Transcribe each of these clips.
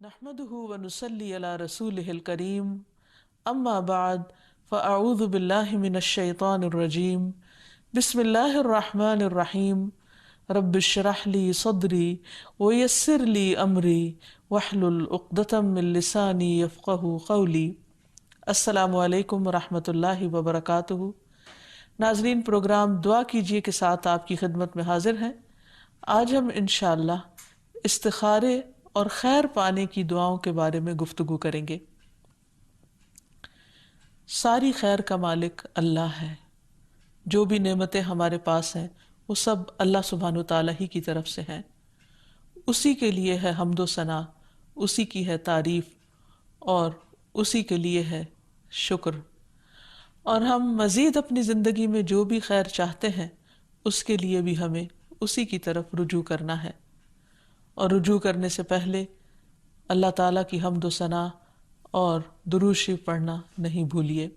نحمده ونصلي على رسوله الكريم اما بعد فاعوذ بالله من الشيطان الرجيم بسم الله الرحمن الرحيم رب اشرح لي صدري ويسر لي امري واحلل عقدة من لساني يفقهوا قولي۔ السلام علیکم ورحمۃ اللہ وبرکاتہ۔ ناظرین، پروگرام دعا کیجیے کے ساتھ آپ کی خدمت میں حاضر ہیں۔ آج ہم انشاءاللہ استخارے اور خیر پانے کی دعاؤں کے بارے میں گفتگو کریں گے۔ ساری خیر کا مالک اللہ ہے۔ جو بھی نعمتیں ہمارے پاس ہیں وہ سب اللہ سبحانہ وتعالی ہی کی طرف سے ہیں۔ اسی کے لیے ہے حمد و ثنا، اسی کی ہے تعریف اور اسی کے لیے ہے شکر۔ اور ہم مزید اپنی زندگی میں جو بھی خیر چاہتے ہیں اس کے لیے بھی ہمیں اسی کی طرف رجوع کرنا ہے، اور رجوع کرنے سے پہلے اللہ تعالیٰ کی حمد و ثنا اور درود شریف پڑھنا نہیں بھولیے۔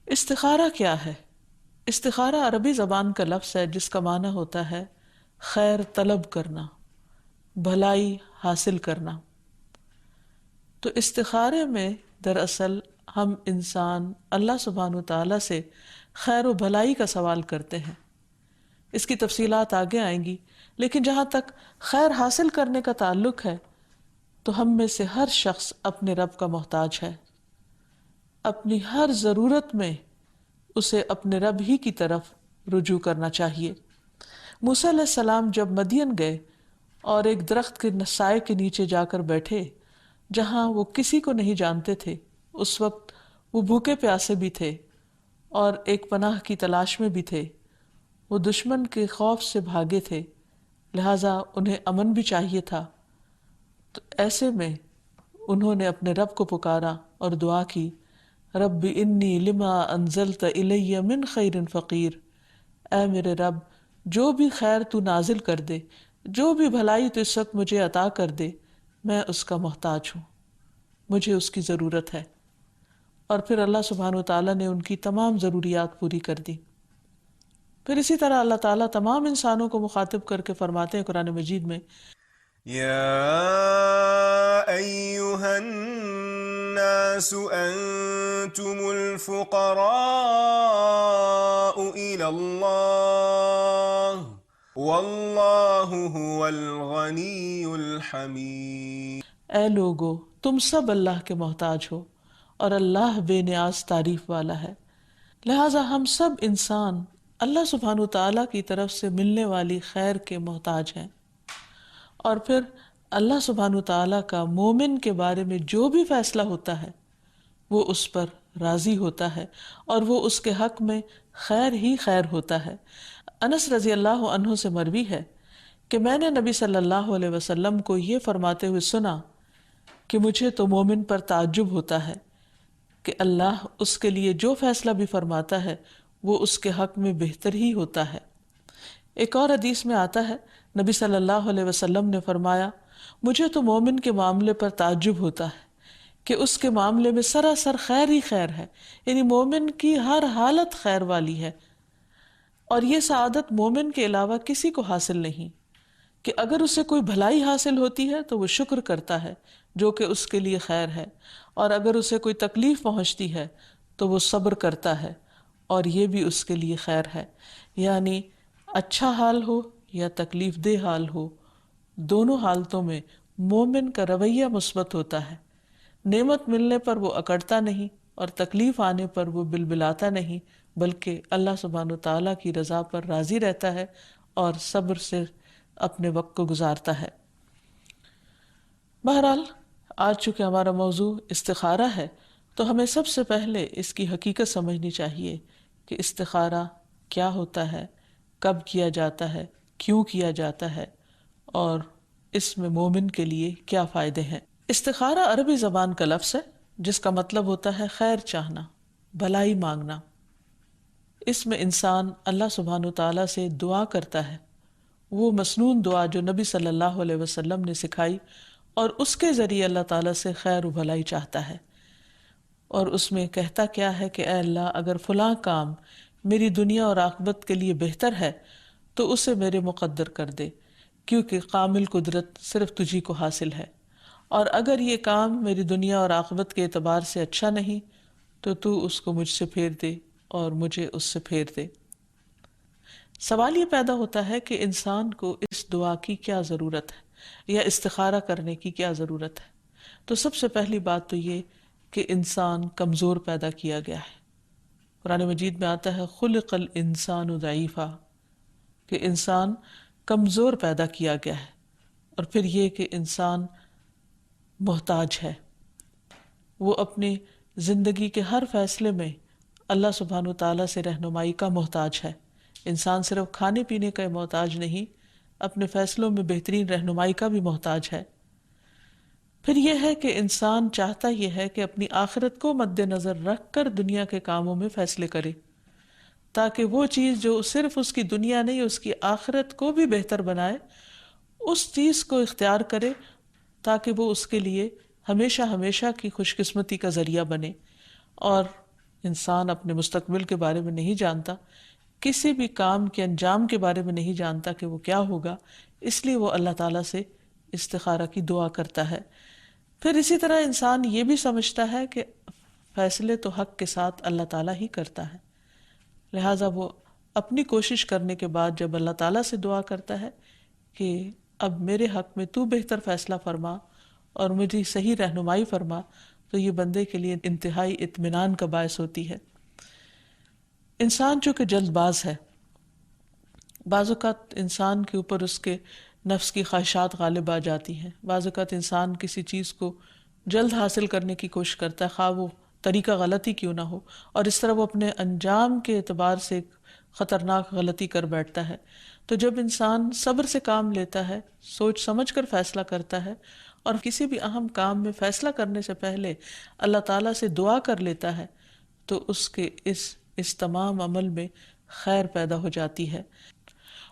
استخارہ کیا ہے؟ استخارہ عربی زبان کا لفظ ہے جس کا معنی ہوتا ہے خیر طلب کرنا، بھلائی حاصل کرنا۔ تو استخارے میں دراصل ہم انسان اللہ سبحانہ وتعالیٰ سے خیر و بھلائی کا سوال کرتے ہیں۔ اس کی تفصیلات آگے آئیں گی، لیکن جہاں تک خیر حاصل کرنے کا تعلق ہے تو ہم میں سے ہر شخص اپنے رب کا محتاج ہے۔ اپنی ہر ضرورت میں اسے اپنے رب ہی کی طرف رجوع کرنا چاہیے۔ موسیٰ علیہ السلام جب مدین گئے اور ایک درخت کے سائے کے نیچے جا کر بیٹھے جہاں وہ کسی کو نہیں جانتے تھے، اس وقت وہ بھوکے پیاسے بھی تھے اور ایک پناہ کی تلاش میں بھی تھے۔ وہ دشمن کے خوف سے بھاگے تھے، لہٰذا انہیں امن بھی چاہیے تھا۔ تو ایسے میں انہوں نے اپنے رب کو پکارا اور دعا کی، رب انی لما انزلت الی من خیر فقیر۔ اے میرے رب، جو بھی خیر تو نازل کر دے، جو بھی بھلائی تو اس وقت مجھے عطا کر دے، میں اس کا محتاج ہوں، مجھے اس کی ضرورت ہے۔ اور پھر اللہ سبحانہ وتعالیٰ نے ان کی تمام ضروریات پوری کر دی۔ پھر اسی طرح اللہ تعالیٰ تمام انسانوں کو مخاطب کر کے فرماتے ہیں قرآن مجید میں، يا أيها الناس أنتم الفقراء إلى الله والله هو الغني الحميد۔ اے لوگو، تم سب اللہ کے محتاج ہو اور اللہ بے نیاز تعریف والا ہے۔ لہٰذا ہم سب انسان اللہ سبحانہ وتعالیٰ کی طرف سے ملنے والی خیر کے محتاج ہیں۔ اور پھر اللہ سبحانہ وتعالیٰ کا مومن کے بارے میں جو بھی فیصلہ ہوتا ہے وہ اس پر راضی ہوتا ہے اور وہ اس کے حق میں خیر ہی خیر ہوتا ہے۔ انس رضی اللہ عنہ سے مروی ہے کہ میں نے نبی صلی اللہ علیہ وسلم کو یہ فرماتے ہوئے سنا کہ مجھے تو مومن پر تعجب ہوتا ہے کہ اللہ اس کے لیے جو فیصلہ بھی فرماتا ہے وہ اس کے حق میں بہتر ہی ہوتا ہے۔ ایک اور حدیث میں آتا ہے، نبی صلی اللہ علیہ وسلم نے فرمایا، مجھے تو مومن کے معاملے پر تعجب ہوتا ہے کہ اس کے معاملے میں سراسر خیر ہی خیر ہے، یعنی مومن کی ہر حالت خیر والی ہے، اور یہ سعادت مومن کے علاوہ کسی کو حاصل نہیں کہ اگر اسے کوئی بھلائی حاصل ہوتی ہے تو وہ شکر کرتا ہے جو کہ اس کے لیے خیر ہے، اور اگر اسے کوئی تکلیف پہنچتی ہے تو وہ صبر کرتا ہے اور یہ بھی اس کے لیے خیر ہے۔ یعنی اچھا حال ہو یا تکلیف دہ حال ہو، دونوں حالتوں میں مومن کا رویہ مثبت ہوتا ہے۔ نعمت ملنے پر وہ اکڑتا نہیں اور تکلیف آنے پر وہ بلبلاتا نہیں، بلکہ اللہ سبحانہ وتعالیٰ کی رضا پر راضی رہتا ہے اور صبر سے اپنے وقت کو گزارتا ہے۔ بہرحال آج چونکہ ہمارا موضوع استخارہ ہے تو ہمیں سب سے پہلے اس کی حقیقت سمجھنی چاہیے کہ استخارہ کیا ہوتا ہے، کب کیا جاتا ہے، کیوں کیا جاتا ہے، اور اس میں مومن کے لیے کیا فائدے ہیں۔ استخارہ عربی زبان کا لفظ ہے جس کا مطلب ہوتا ہے خیر چاہنا، بھلائی مانگنا۔ اس میں انسان اللہ سبحانہ وتعالیٰ سے دعا کرتا ہے، وہ مسنون دعا جو نبی صلی اللہ علیہ وسلم نے سکھائی، اور اس کے ذریعے اللہ تعالیٰ سے خیر و بھلائی چاہتا ہے۔ اور اس میں کہتا کیا ہے کہ اے اللہ، اگر فلاں کام میری دنیا اور آخرت کے لیے بہتر ہے تو اسے میرے مقدر کر دے، کیونکہ کامل قدرت صرف تجھی کو حاصل ہے۔ اور اگر یہ کام میری دنیا اور آخرت کے اعتبار سے اچھا نہیں تو تو اس کو مجھ سے پھیر دے اور مجھے اس سے پھیر دے۔ سوال یہ پیدا ہوتا ہے کہ انسان کو اس دعا کی کیا ضرورت ہے یا استخارہ کرنے کی کیا ضرورت ہے؟ تو سب سے پہلی بات تو یہ کہ انسان کمزور پیدا کیا گیا ہے۔ قرآن مجید میں آتا ہے خلق الانسان ضعیفا، کہ انسان کمزور پیدا کیا گیا ہے، اور پھر یہ کہ انسان محتاج ہے، وہ اپنی زندگی کے ہر فیصلے میں اللہ سبحانہ و تعالیٰ سے رہنمائی کا محتاج ہے۔ انسان صرف کھانے پینے کا محتاج نہیں، اپنے فیصلوں میں بہترین رہنمائی کا بھی محتاج ہے۔ پھر یہ ہے کہ انسان چاہتا یہ ہے کہ اپنی آخرت کو مد نظر رکھ کر دنیا کے کاموں میں فیصلے کرے، تاکہ وہ چیز جو صرف اس کی دنیا نہیں اس کی آخرت کو بھی بہتر بنائے، اس چیز کو اختیار کرے تاکہ وہ اس کے لیے ہمیشہ ہمیشہ کی خوش قسمتی کا ذریعہ بنے۔ اور انسان اپنے مستقبل کے بارے میں نہیں جانتا، کسی بھی کام کے انجام کے بارے میں نہیں جانتا کہ وہ کیا ہوگا، اس لیے وہ اللہ تعالیٰ سے استخارہ کی دعا کرتا ہے۔ پھر اسی طرح انسان یہ بھی سمجھتا ہے کہ فیصلے تو حق کے ساتھ اللہ تعالیٰ ہی کرتا ہے، لہٰذا وہ اپنی کوشش کرنے کے بعد جب اللہ تعالیٰ سے دعا کرتا ہے کہ اب میرے حق میں تو بہتر فیصلہ فرما اور مجھے صحیح رہنمائی فرما، تو یہ بندے کے لیے انتہائی اطمینان کا باعث ہوتی ہے۔ انسان چونکہ جلد باز ہے، بعض اوقات انسان کے اوپر اس کے نفس کی خواہشات غالب آ جاتی ہیں، بعض اوقات انسان کسی چیز کو جلد حاصل کرنے کی کوشش کرتا ہے، خواہ وہ طریقہ غلطی کیوں نہ ہو، اور اس طرح وہ اپنے انجام کے اعتبار سے ایک خطرناک غلطی کر بیٹھتا ہے۔ تو جب انسان صبر سے کام لیتا ہے، سوچ سمجھ کر فیصلہ کرتا ہے، اور کسی بھی اہم کام میں فیصلہ کرنے سے پہلے اللہ تعالیٰ سے دعا کر لیتا ہے، تو اس کے اس تمام عمل میں خیر پیدا ہو جاتی ہے۔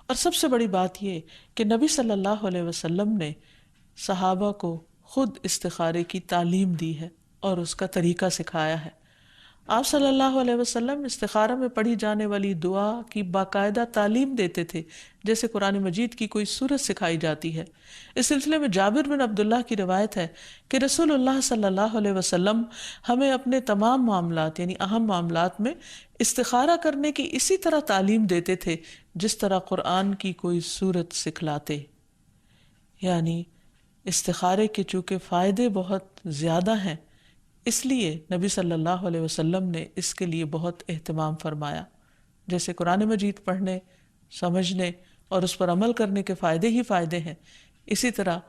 اور سب سے بڑی بات یہ کہ نبی صلی اللہ علیہ وسلم نے صحابہ کو خود استخارے کی تعلیم دی ہے اور اس کا طریقہ سکھایا ہے۔ آپ صلی اللہ علیہ وسلم استخارہ میں پڑھی جانے والی دعا کی باقاعدہ تعلیم دیتے تھے، جیسے قرآن مجید کی کوئی سورت سکھائی جاتی ہے۔ اس سلسلے میں جابر بن عبداللہ کی روایت ہے کہ رسول اللہ صلی اللہ علیہ وسلم ہمیں اپنے تمام معاملات یعنی اہم معاملات میں استخارہ کرنے کی اسی طرح تعلیم دیتے تھے جس طرح قرآن کی کوئی سورت سکھلاتے۔ یعنی استخارے کے چونکہ فائدے بہت زیادہ ہیں، اس لیے نبی صلی اللہ علیہ وسلم نے اس کے لیے بہت اہتمام فرمایا۔ جیسے قرآن مجید پڑھنے، سمجھنے اور اس پر عمل کرنے کے فائدے ہی فائدے ہیں، اسی طرح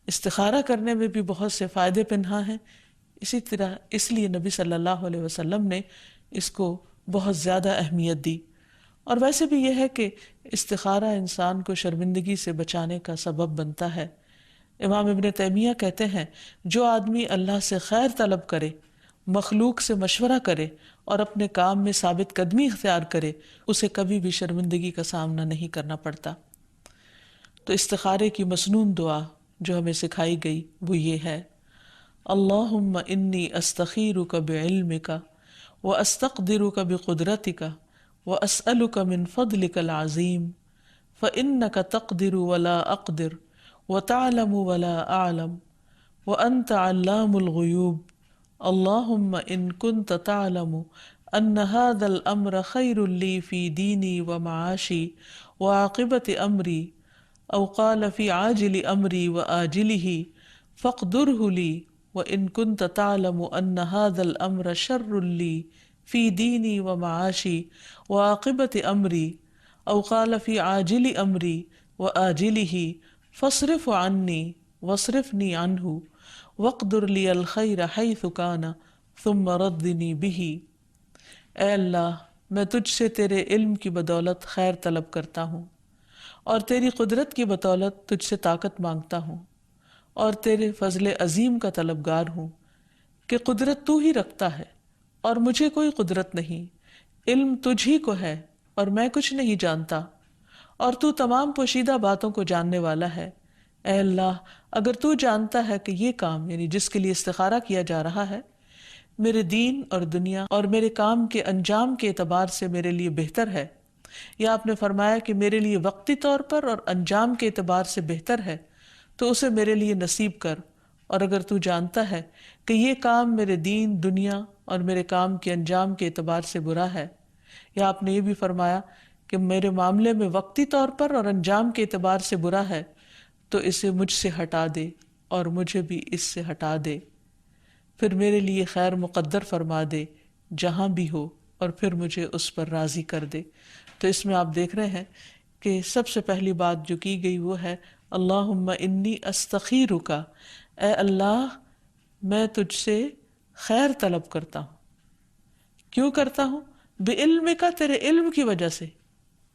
استخارہ کرنے میں بھی بہت سے فائدے پنہاں ہیں۔ اسی طرح اس لیے نبی صلی اللہ علیہ وسلم نے اس کو بہت زیادہ اہمیت دی۔ اور ویسے بھی یہ ہے کہ استخارہ انسان کو شرمندگی سے بچانے کا سبب بنتا ہے۔ امام ابن تیمیہ کہتے ہیں جو آدمی اللہ سے خیر طلب کرے، مخلوق سے مشورہ کرے اور اپنے کام میں ثابت قدمی اختیار کرے، اسے کبھی بھی شرمندگی کا سامنا نہیں کرنا پڑتا۔ تو استخارے کی مسنون دعا جو ہمیں سکھائی گئی وہ یہ ہے: اللہم انی استخیرک بعلمک واستقدرک بقدرتک واسألک من فضلک العظیم فإنک تقدر ولا اقدر وتعلم ولا اعلم وانت علام الغیوب اللہم ان کنت تعلم ان هذا الامر خیر لی فی دینی ومعاشی وعاقبت امری او قال فی عاجل امری وآجلہ فاقدرہ لی وان کنت تعلم ان هذا الامر شر لی فی دینی ومعاشی وعاقبت امری او قال فی عاجل امری وآجلہ فاصرف عنی واصرفنی عنہ واقدر لی الخیر حیث کان ثم ردنی بہ۔ اے اللہ، میں تجھ سے تیرے علم کی بدولت خیر طلب کرتا ہوں، اور تیری قدرت کی بدولت تجھ سے طاقت مانگتا ہوں، اور تیرے فضل عظیم کا طلبگار ہوں کہ قدرت تو ہی رکھتا ہے اور مجھے کوئی قدرت نہیں، علم تجھ ہی کو ہے اور میں کچھ نہیں جانتا، اور تو تمام پوشیدہ باتوں کو جاننے والا ہے۔ اے اللہ، اگر تو جانتا ہے کہ یہ کام یعنی جس کے لیے استخارہ کیا جا رہا ہے میرے دین اور دنیا اور میرے کام کے انجام کے اعتبار سے میرے لیے بہتر ہے، یا آپ نے فرمایا کہ میرے لیے وقتی طور پر اور انجام کے اعتبار سے بہتر ہے، تو اسے میرے لیے نصیب کر اور اگر تو جانتا ہے کہ یہ کام میرے دین دنیا اور میرے کام کے انجام کے اعتبار سے برا ہے، یا آپ نے یہ بھی فرمایا کہ میرے معاملے میں وقتی طور پر اور انجام کے اعتبار سے برا ہے، تو اسے مجھ سے ہٹا دے اور مجھے بھی اس سے ہٹا دے، پھر میرے لیے خیر مقدر فرما دے جہاں بھی ہو، اور پھر مجھے اس پر راضی کر دے۔ تو اس میں آپ دیکھ رہے ہیں کہ سب سے پہلی بات جو کی گئی وہ ہے اللہم انی استخیرک، اے اللہ میں تجھ سے خیر طلب کرتا ہوں۔ کیوں کرتا ہوں؟ بعلمک، تیرے علم کی وجہ سے،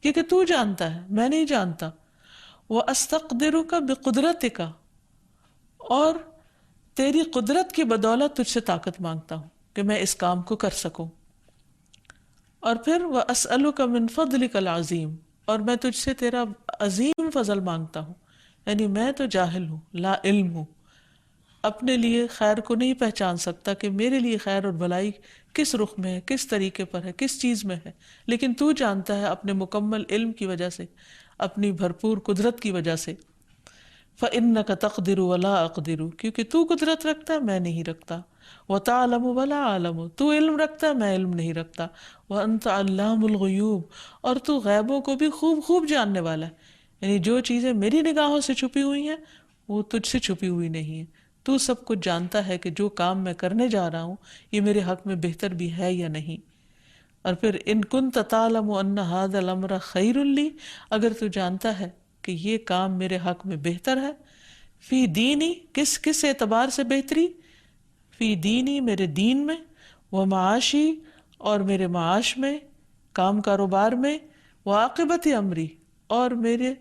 کیونکہ تو جانتا ہے، میں نہیں جانتا۔ واستقدرک بقدرتک، اور تیری قدرت کی بدولت تجھ سے طاقت مانگتا ہوں کہ میں اس کام کو کر سکوں۔ اور پھر واسألک من فضلک العظیم، اور میں تجھ سے تیرا عظیم فضل مانگتا ہوں، یعنی میں تو جاہل ہوں، لا علم ہوں، اپنے لیے خیر کو نہیں پہچان سکتا کہ میرے لیے خیر اور بھلائی کس رخ میں ہے، کس طریقے پر ہے، کس چیز میں ہے، لیکن تو جانتا ہے اپنے مکمل علم کی وجہ سے، اپنی بھرپور قدرت کی وجہ سے۔ فَإِنَّكَ تَقْدِرُ وَلَا أَقْدِرُ، کیونکہ تو قدرت رکھتا ہے میں نہیں رکھتا۔ وَتَعْلَمُ وَلَا أَعْلَمُ، تو علم رکھتا ہے میں علم نہیں رکھتا۔ وَأَنْتَ عَلَّامُ الْغُيُوبِ، اور تو غیبوں کو بھی خوب خوب جاننے والا ہے، یعنی جو چیزیں میری نگاہوں سے چھپی ہوئی ہیں وہ تجھ سے چھپی ہوئی نہیں ہیں۔ تو سب کچھ جانتا ہے کہ جو کام میں کرنے جا رہا ہوں یہ میرے حق میں بہتر بھی ہے یا نہیں۔ اور پھر ان کنت تعلم ان ھذا الامر خیر لی، اگر تو جانتا ہے کہ یہ کام میرے حق میں بہتر ہے، فی دینی، کس اعتبار سے بہتری؟ فی دینی، میرے دین میں، و معاشی، اور میرے معاش میں، کام کاروبار میں، وعاقبت امری، اور میرے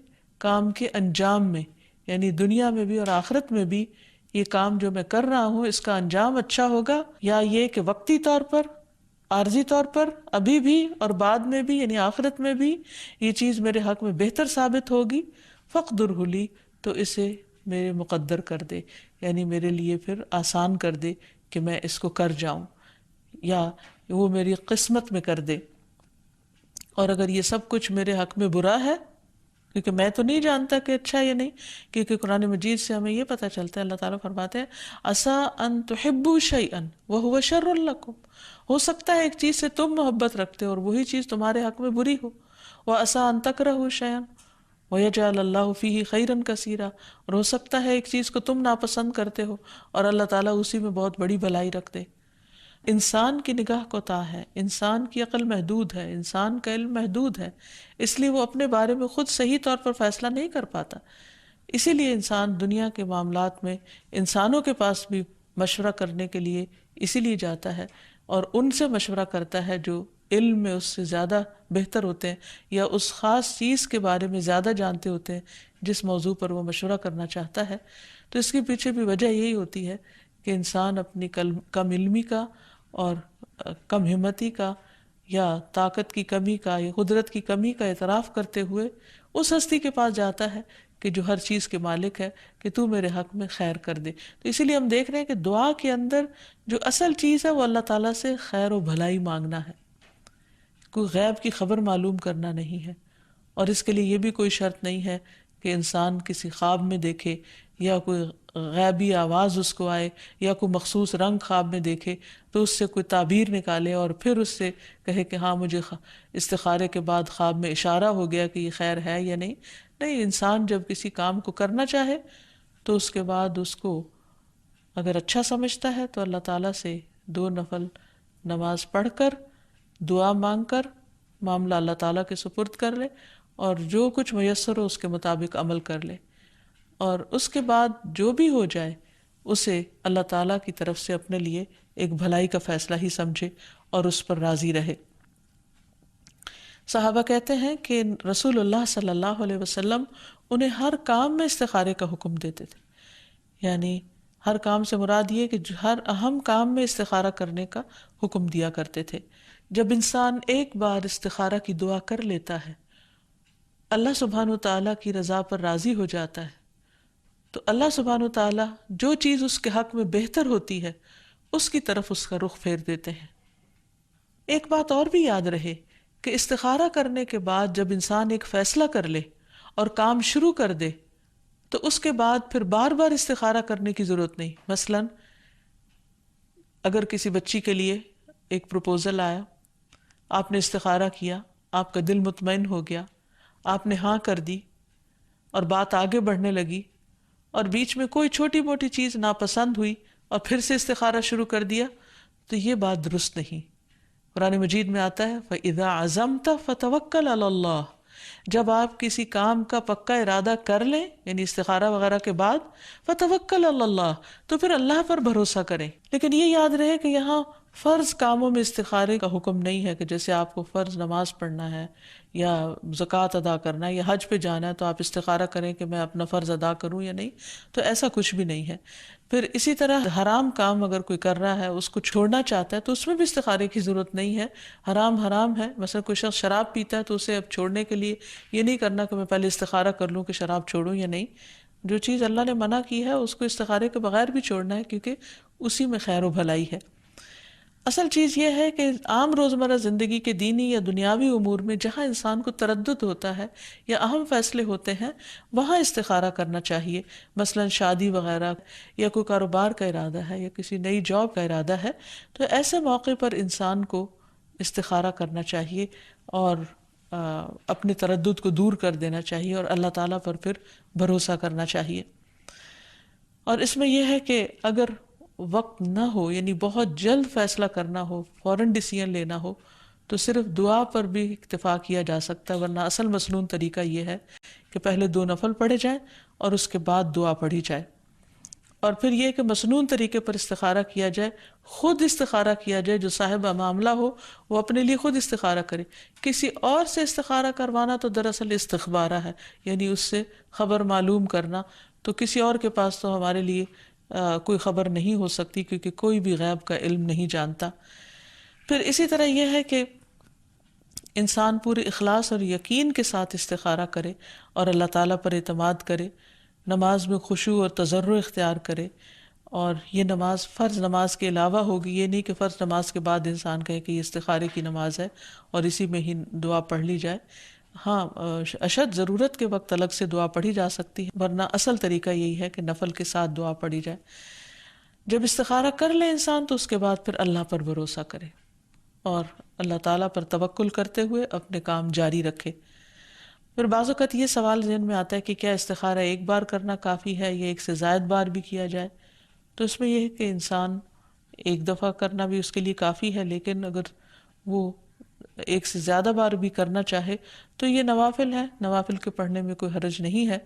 کام کے انجام میں، یعنی دنیا میں بھی اور آخرت میں بھی یہ کام جو میں کر رہا ہوں اس کا انجام اچھا ہوگا، یا یہ کہ وقتی طور پر، عارضی طور پر، ابھی بھی اور بعد میں بھی، یعنی آخرت میں بھی یہ چیز میرے حق میں بہتر ثابت ہوگی، فقدرہ لی، تو اسے میرے مقدر کر دے، یعنی میرے لیے پھر آسان کر دے کہ میں اس کو کر جاؤں، یا وہ میری قسمت میں کر دے۔ اور اگر یہ سب کچھ میرے حق میں برا ہے، کیونکہ میں تو نہیں جانتا کہ اچھا یا نہیں، کیونکہ قرآن مجید سے ہمیں یہ پتہ چلتا ہے، اللہ تعالیٰ فرماتے ہیں عسیٰ ان تحبوا شیئا وہو شر لکم، ہو سکتا ہے ایک چیز سے تم محبت رکھتے ہو اور وہی چیز تمہارے حق میں بری ہو، وعسیٰ ان تکرہوا شیئا ویجعل اللہ فیہ خیرا کثیرا، اور ہو سکتا ہے ایک چیز کو تم ناپسند کرتے ہو اور اللہ تعالیٰ اسی میں بہت بڑی بھلائی رکھ دے۔ انسان کی نگاہ کوتاہ ہے، انسان کی عقل محدود ہے، انسان کا علم محدود ہے، اس لیے وہ اپنے بارے میں خود صحیح طور پر فیصلہ نہیں کر پاتا۔ اسی لیے انسان دنیا کے معاملات میں انسانوں کے پاس بھی مشورہ کرنے کے لیے اسی لیے جاتا ہے، اور ان سے مشورہ کرتا ہے جو علم میں اس سے زیادہ بہتر ہوتے ہیں، یا اس خاص چیز کے بارے میں زیادہ جانتے ہوتے ہیں جس موضوع پر وہ مشورہ کرنا چاہتا ہے۔ تو اس کے پیچھے بھی وجہ یہی ہوتی ہے کہ انسان اپنی کم علمی کا اور کم ہمتی کا یا طاقت کی کمی کا یا قدرت کی کمی کا اعتراف کرتے ہوئے اس ہستی کے پاس جاتا ہے کہ جو ہر چیز کے مالک ہے، کہ تو میرے حق میں خیر کر دے۔ تو اسی لیے ہم دیکھ رہے ہیں کہ دعا کے اندر جو اصل چیز ہے وہ اللہ تعالیٰ سے خیر و بھلائی مانگنا ہے، کوئی غیب کی خبر معلوم کرنا نہیں ہے۔ اور اس کے لیے یہ بھی کوئی شرط نہیں ہے کہ انسان کسی خواب میں دیکھے یا کوئی غیبی آواز اس کو آئے یا کوئی مخصوص رنگ خواب میں دیکھے تو اس سے کوئی تعبیر نکالے اور پھر اس سے کہے کہ ہاں مجھے استخارے کے بعد خواب میں اشارہ ہو گیا کہ یہ خیر ہے یا نہیں۔ نہیں، انسان جب کسی کام کو کرنا چاہے تو اس کے بعد اس کو اگر اچھا سمجھتا ہے تو اللہ تعالیٰ سے 2 نفل نماز پڑھ کر دعا مانگ کر معاملہ اللہ تعالیٰ کے سپرد کر لے، اور جو کچھ میسر ہو اس کے مطابق عمل کر لے، اور اس کے بعد جو بھی ہو جائے اسے اللہ تعالیٰ کی طرف سے اپنے لیے ایک بھلائی کا فیصلہ ہی سمجھے اور اس پر راضی رہے۔ صحابہ کہتے ہیں کہ رسول اللہ صلی اللہ علیہ وسلم انہیں ہر کام میں استخارے کا حکم دیتے تھے، یعنی ہر کام سے مراد یہ کہ ہر اہم کام میں استخارہ کرنے کا حکم دیا کرتے تھے۔ جب انسان ایک بار استخارہ کی دعا کر لیتا ہے، اللہ سبحانہ وتعالیٰ کی رضا پر راضی ہو جاتا ہے، تو اللہ سبحانہ وتعالیٰ جو چیز اس کے حق میں بہتر ہوتی ہے اس کی طرف اس کا رخ پھیر دیتے ہیں۔ ایک بات اور بھی یاد رہے کہ استخارہ کرنے کے بعد جب انسان ایک فیصلہ کر لے اور کام شروع کر دے تو اس کے بعد پھر بار بار استخارہ کرنے کی ضرورت نہیں. مثلاً اگر کسی بچی کے لیے ایک پروپوزل آیا، آپ نے استخارہ کیا، آپ کا دل مطمئن ہو گیا، آپ نے ہاں کر دی اور بات آگے بڑھنے لگی، اور بیچ میں کوئی چھوٹی موٹی چیز ناپسند ہوئی اور پھر سے استخارہ شروع کر دیا، تو یہ بات درست نہیں. قرآن مجید میں آتا ہے فَإِذَا عَزَمْتَ فَتَوَكَّلْ عَلَى اللَّهِ، جب آپ کسی کام کا پکا ارادہ کر لیں، یعنی استخارہ وغیرہ کے بعد، فَتَوَكَّلْ عَلَى اللَّهِ، تو پھر اللہ پر بھروسہ کریں. لیکن یہ یاد رہے کہ یہاں فرض کاموں میں استخارے کا حکم نہیں ہے، کہ جیسے آپ کو فرض نماز پڑھنا ہے یا زکوٰۃ ادا کرنا ہے یا حج پہ جانا ہے تو آپ استخارہ کریں کہ میں اپنا فرض ادا کروں یا نہیں، تو ایسا کچھ بھی نہیں ہے. پھر اسی طرح حرام کام اگر کوئی کر رہا ہے، اس کو چھوڑنا چاہتا ہے، تو اس میں بھی استخارے کی ضرورت نہیں ہے. حرام ہے. مثلا کوئی شخص شراب پیتا ہے تو اسے اب چھوڑنے کے لیے یہ نہیں کرنا کہ میں پہلے استخارہ کر لوں کہ شراب چھوڑوں یا نہیں. جو چیز اللہ نے منع کی ہے اس کو استخارے کے بغیر بھی چھوڑنا ہے، کیونکہ اسی میں خیر و بھلائی ہے. اصل چیز یہ ہے کہ عام روزمرہ زندگی کے دینی یا دنیاوی امور میں جہاں انسان کو تردد ہوتا ہے یا اہم فیصلے ہوتے ہیں، وہاں استخارہ کرنا چاہیے. مثلا شادی وغیرہ یا کوئی کاروبار کا ارادہ ہے یا کسی نئی جاب کا ارادہ ہے، تو ایسے موقع پر انسان کو استخارہ کرنا چاہیے اور اپنے تردد کو دور کر دینا چاہیے اور اللہ تعالیٰ پر پھر بھروسہ کرنا چاہیے. اور اس میں یہ ہے کہ اگر وقت نہ ہو، یعنی بہت جلد فیصلہ کرنا ہو، فوراً ڈیسیژن لینا ہو، تو صرف دعا پر بھی اکتفا کیا جا سکتا ہے. ورنہ اصل مسنون طریقہ یہ ہے کہ پہلے 2 نفل پڑھے جائیں اور اس کے بعد دعا پڑھی جائے. اور پھر یہ کہ مسنون طریقے پر استخارہ کیا جائے، خود استخارہ کیا جائے. جو صاحب معاملہ ہو وہ اپنے لیے خود استخارہ کرے. کسی اور سے استخارہ کروانا تو دراصل استخبارہ ہے، یعنی اس سے خبر معلوم کرنا. تو کسی اور کے پاس تو ہمارے لیے کوئی خبر نہیں ہو سکتی، کیونکہ کوئی بھی غیب کا علم نہیں جانتا. پھر اسی طرح یہ ہے کہ انسان پورے اخلاص اور یقین کے ساتھ استخارہ کرے اور اللہ تعالیٰ پر اعتماد کرے. نماز میں خشوع اور تضرع اختیار کرے. اور یہ نماز فرض نماز کے علاوہ ہوگی، یہ نہیں کہ فرض نماز کے بعد انسان کہے کہ یہ استخارے کی نماز ہے اور اسی میں ہی دعا پڑھ لی جائے. ہاں، اشد ضرورت کے وقت الگ سے دعا پڑھی جا سکتی ہے، ورنہ اصل طریقہ یہی ہے کہ نفل کے ساتھ دعا پڑھی جائے. جب استخارہ کر لے انسان تو اس کے بعد پھر اللہ پر بھروسہ کرے اور اللہ تعالیٰ پر توکل کرتے ہوئے اپنے کام جاری رکھے. پھر بعض اوقات یہ سوال ذہن میں آتا ہے کہ کیا استخارہ ایک بار کرنا کافی ہے یا ایک سے زائد بار بھی کیا جائے؟ تو اس میں یہ ہے کہ انسان ایک دفعہ کرنا بھی اس کے لیے کافی ہے، لیکن اگر وہ ایک سے زیادہ بار بھی کرنا چاہے تو یہ نوافل ہے، نوافل کے پڑھنے میں کوئی حرج نہیں ہے.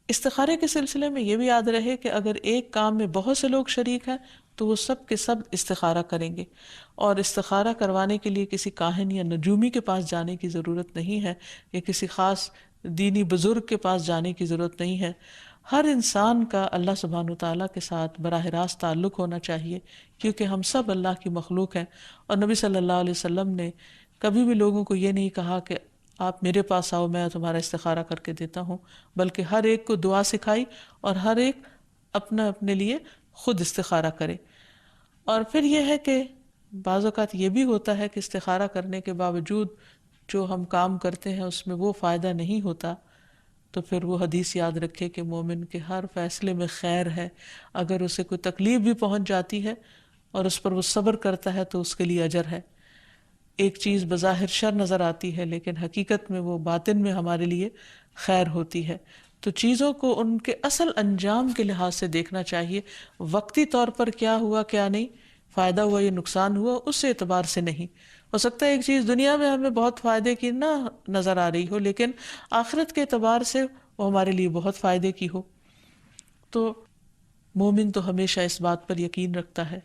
استخارے کے سلسلے میں یہ بھی یاد رہے کہ اگر ایک کام میں بہت سے لوگ شریک ہیں تو وہ سب کے سب استخارہ کریں گے، اور استخارہ کروانے کے لیے کسی کاہن یا نجومی کے پاس جانے کی ضرورت نہیں ہے یا کسی خاص دینی بزرگ کے پاس جانے کی ضرورت نہیں ہے. ہر انسان کا اللہ سبحانہ وتعالیٰ کے ساتھ براہ راست تعلق ہونا چاہیے، کیونکہ ہم سب اللہ کی مخلوق ہیں. اور نبی صلی اللہ علیہ وسلم نے کبھی بھی لوگوں کو یہ نہیں کہا کہ آپ میرے پاس آؤ میں تمہارا استخارہ کر کے دیتا ہوں، بلکہ ہر ایک کو دعا سکھائی اور ہر ایک اپنے لیے خود استخارہ کرے. اور پھر یہ ہے کہ بعض اوقات یہ بھی ہوتا ہے کہ استخارہ کرنے کے باوجود جو ہم کام کرتے ہیں اس میں وہ فائدہ نہیں ہوتا، تو پھر وہ حدیث یاد رکھے کہ مومن کے ہر فیصلے میں خیر ہے. اگر اسے کوئی تکلیف بھی پہنچ جاتی ہے اور اس پر وہ صبر کرتا ہے تو اس کے لیے اجر ہے. ایک چیز بظاہر شر نظر آتی ہے لیکن حقیقت میں وہ باطن میں ہمارے لیے خیر ہوتی ہے. تو چیزوں کو ان کے اصل انجام کے لحاظ سے دیکھنا چاہیے. وقتی طور پر کیا ہوا کیا نہیں، فائدہ ہوا یا نقصان ہوا، اس اعتبار سے نہیں. ہو سکتا ہے ایک چیز دنیا میں ہمیں بہت فائدے کی نہ نظر آ رہی ہو، لیکن آخرت کے اعتبار سے وہ ہمارے لیے بہت فائدے کی ہو. تو مومن تو ہمیشہ اس بات پر یقین رکھتا ہے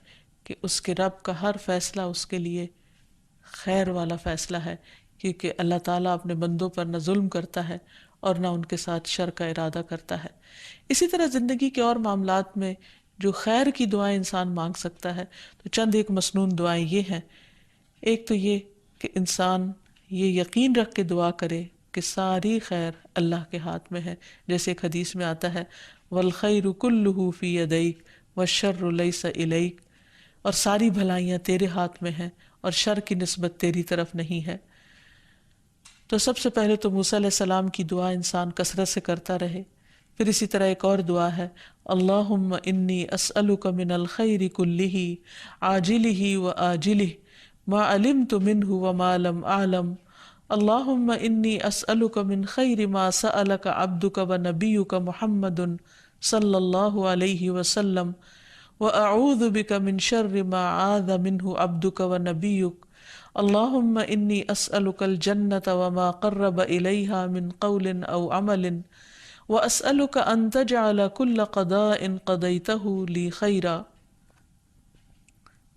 کہ اس کے رب کا ہر فیصلہ اس کے لیے خیر والا فیصلہ ہے، کیونکہ اللہ تعالیٰ اپنے بندوں پر نہ ظلم کرتا ہے اور نہ ان کے ساتھ شر کا ارادہ کرتا ہے. اسی طرح زندگی کے اور معاملات میں جو خیر کی دعائیں انسان مانگ سکتا ہے، تو چند ایک مسنون دعائیں یہ ہیں. ایک تو یہ کہ انسان یہ یقین رکھ کے دعا کرے کہ ساری خیر اللہ کے ہاتھ میں ہے. جیسے ایک حدیث میں آتا ہے وَالْخَيْرُ كُلُّهُ فِي يَدَيْكَ وَالشَّرُّ لَيْسَ إِلَيْكَ، اور ساری بھلائیاں تیرے ہاتھ میں ہیں اور شر کی نسبت تیری طرف نہیں ہے. تو سب سے پہلے تو موسیٰ علیہ السلام کی دعا انسان کثرت سے کرتا رہے پھر اسی طرح ایک اور دعا ہے، اللہم انی اسألک من الخیر کلہ عاجلہ و آجلہ ما علمت منہ وما لم اعلم، اللہم انی اسألک من خیر ما سألک عبدک و نبیک محمد صلی اللہ علیہ وسلم واعوذ بک من شر ما عاذ منہ عبدک و نبیک، اللہم انی اسألک الجنۃ وما قرب الیہا من قول او عمل واسألک ان تجعل کل قضاء قضیتہ لی خیرا۔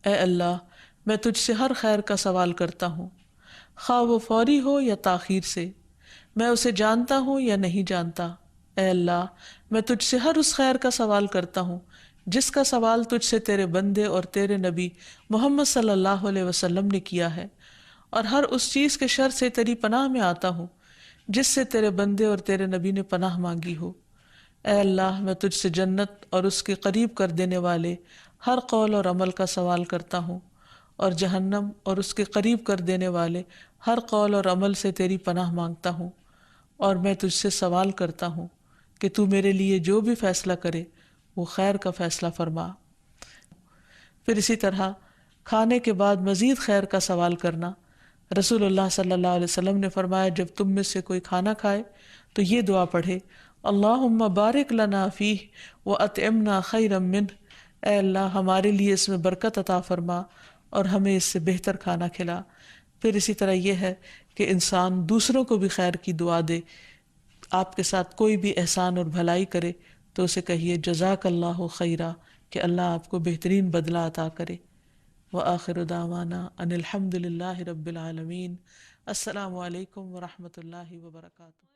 اے اللہ، میں تجھ سے ہر خیر کا سوال کرتا ہوں، خواہ وہ فوری ہو یا تاخیر سے، میں اسے جانتا ہوں یا نہیں جانتا۔ اے اللہ، میں تجھ سے ہر اس خیر کا سوال کرتا ہوں جس کا سوال تجھ سے تیرے بندے اور تیرے نبی محمد صلی اللہ علیہ وسلم نے کیا ہے، اور ہر اس چیز کے شر سے تیری پناہ میں آتا ہوں جس سے تیرے بندے اور تیرے نبی نے پناہ مانگی ہو۔ اے اللہ، میں تجھ سے جنت اور اس کے قریب کر دینے والے ہر قول اور عمل کا سوال کرتا ہوں، اور جہنم اور اس کے قریب کر دینے والے ہر قول اور عمل سے تیری پناہ مانگتا ہوں، اور میں تجھ سے سوال کرتا ہوں کہ تو میرے لیے جو بھی فیصلہ کرے وہ خیر کا فیصلہ فرما۔ پھر اسی طرح کھانے کے بعد مزید خیر کا سوال کرنا۔ رسول اللہ صلی اللہ علیہ وسلم نے فرمایا، جب تم میں سے کوئی کھانا کھائے تو یہ دعا پڑھے، اللہم بارک لنا فیہ واطعمنا خیرا منہ، اے اللہ ہمارے لیے اس میں برکت عطا فرما اور ہمیں اس سے بہتر کھانا کھلا۔ پھر اسی طرح یہ ہے کہ انسان دوسروں کو بھی خیر کی دعا دے، آپ کے ساتھ کوئی بھی احسان اور بھلائی کرے تو اسے کہیے جزاک اللہ خیرا، کہ اللہ آپ کو بہترین بدلہ عطا کرے۔ وآخر دعوانا ان الحمد للہ رب العالمین۔ السلام علیکم ورحمۃ اللہ وبرکاتہ۔